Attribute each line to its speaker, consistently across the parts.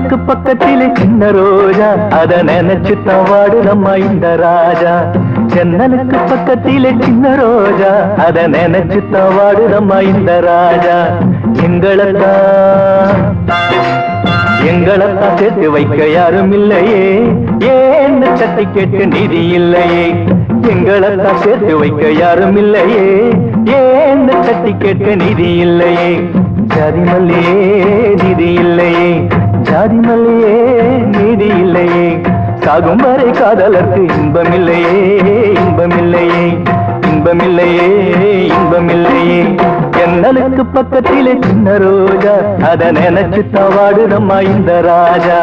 Speaker 1: ஜன்னலுக்கு பக்கத்திலே சின்ன ரோஜா அத நினைச்சுத்தான் வாடுதம்மா இந்த ராஜா. ஜன்னலுக்கு பக்கத்திலே சின்ன ரோஜா அத நினைச்சுத்தான் வாடுதம்மா இந்த ராஜா. எங்களத்தான் சேர்த்து வைக்க யாரும் இல்லையே, ஏன்னு தட்டி கேட்க நிதி இல்லையே. எங்களத்தான் சேர்த்து வைக்க யாரும் இல்லையே, ஏன்னு தட்டி கேட்க நிதி இல்லையே. ஜாதி மல்லியே நிதி இல்லையே, ஜாதி மல்லியே நிதி இல்லையே. சாகும் வரை காதலர்க்கு இன்பமில்லையே, இன்பமில்லையே, இன்பமில்லையே, இன்பமில்லையே. ஜன்னலுக்கு பக்கத்திலே சின்ன ரோஜா அத நினைச்சுத்தான் வாடுதம்மா இந்த ராஜா.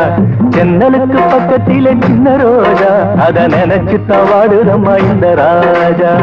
Speaker 1: ஜன்னலுக்கு பக்கத்திலே சின்ன ரோஜா அத நினைச்சுத்தான் வாடுதம்மா இந்த ராஜா.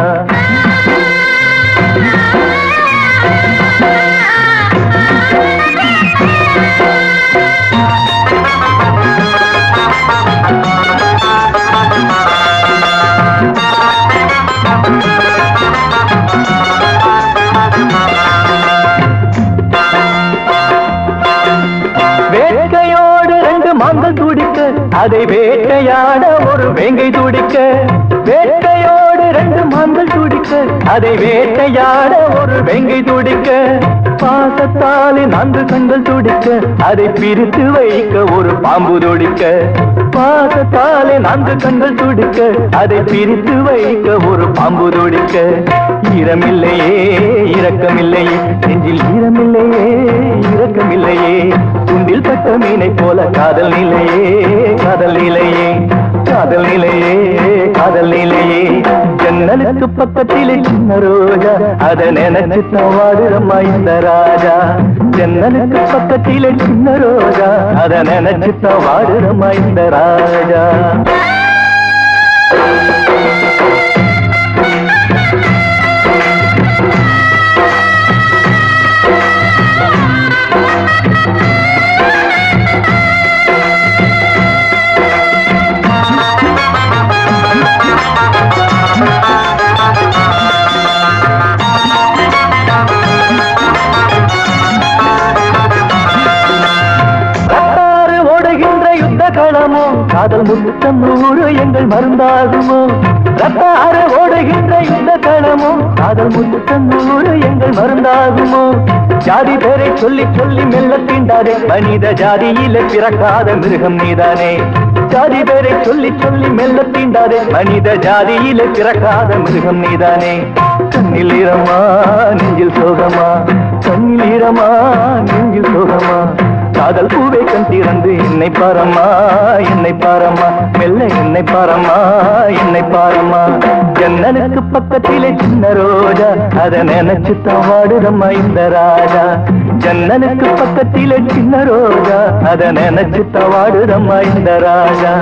Speaker 1: வேட்கையோடு ரெண்டு மான்கள் துடிக்க அதை வேட்டையாட ஒரு வேங்கை துடிக்க. வேட்கையோடு ரெண்டு மான்கள் துடிக்க அதை வேட்டையாட ஒரு வேங்கை துடிக்க. பாசத்தாலே 4 கண்கள் துடிக்க அதை பிரித்து வைக்க ஒரு பாம்பு துடிக்க. பாசத்தாலே 4 கண்கள் துடிக்க அதை பிரித்து வைக்க ஒரு பாம்பு துடிக்க. ஈரமில்லையே இரக்கமில்லையே, நெஞ்சில் ஈரமில்லையே இரக்கமில்லையே. துண்டில் பட்ட மீனை போல காதல் நிலையே, காதல் நிலையே, காதல் நிலையே, காதல் நிலையே. ஜன்னலுக்கு பக்கத்திலே சின்ன ரோஜா அத நினைச்சுத்தான் வாடுதம்மா இந்த ராஜா. ஜன்னலுக்கு பக்கத்திலே சின்ன ரோஜா அத நினைச்சுத்தான் வாடுதம்மா இந்த ராஜா. காதல் முத்தம் 100 எங்கள் மருந்தாகுமோ. ரத்தார ஓடுகின்ற இந்த களமோ காதல் முத்தம் 100 எங்கள் மருந்தாகுமோ. ஜாதி பேரை சொல்லி சொல்லி மெல்ல தீண்டாதே, மனித ஜாதியில பிறக்காத மிருகம் நீதானே. ஜாதி பேரை சொல்லி சொல்லி மெல்ல தீண்டாதே, மனித ஜாதியில பிறக்காத மிருகம் நீதானே. கண்ணில் ஈரமா நெஞ்சில் சோகமா, கண்ணில் ஈரமா நெஞ்சில் சோகமா. காதல் பூவை கண் திறந்து என்னை பாரம்மா, என்னை பாரம்மா, மெல்ல என்னை பாரம்மா, என்னை பாரம்மா. ஜன்னலுக்கு பக்கத்திலே சின்ன ரோஜா அத நினைச்சுத்தான் வாடுதம்மா இந்த ராஜா. ஜன்னலுக்கு பக்கத்திலே சின்ன ரோஜா அத நினைச்சுத்தான் வாடுதம்மா இந்த ராஜா.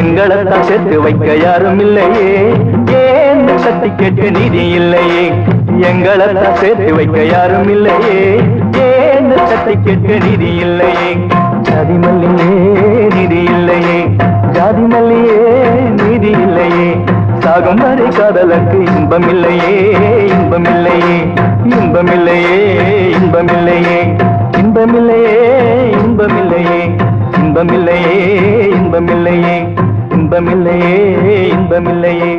Speaker 1: எங்களத்தான் சேர்த்து வைக்க யாரும் இல்லையே, ஏன்னு தட்டி கேட்க நிதி இல்லையே. எங்களத்தான் சேர்த்து வைக்க யாரும் இல்லையே, ஏன்னு தட்டி கேட்க நிதி இல்லையே. ஜாதி மல்லியே நிதி இல்லையே, ஜாதி மல்லியே நிதி இல்லையே. சாகும் வரை காதலுக்கு இன்பமில்லையே, இன்பமில்லையே, இன்பமில்லையே, இன்பமில்லையே, இன்பமில்லையே, இன்பமில்லையே, இன்பமில்லையே, இன்பமில்லையே, இன்பமில்லையே, இன்பமில்லையே.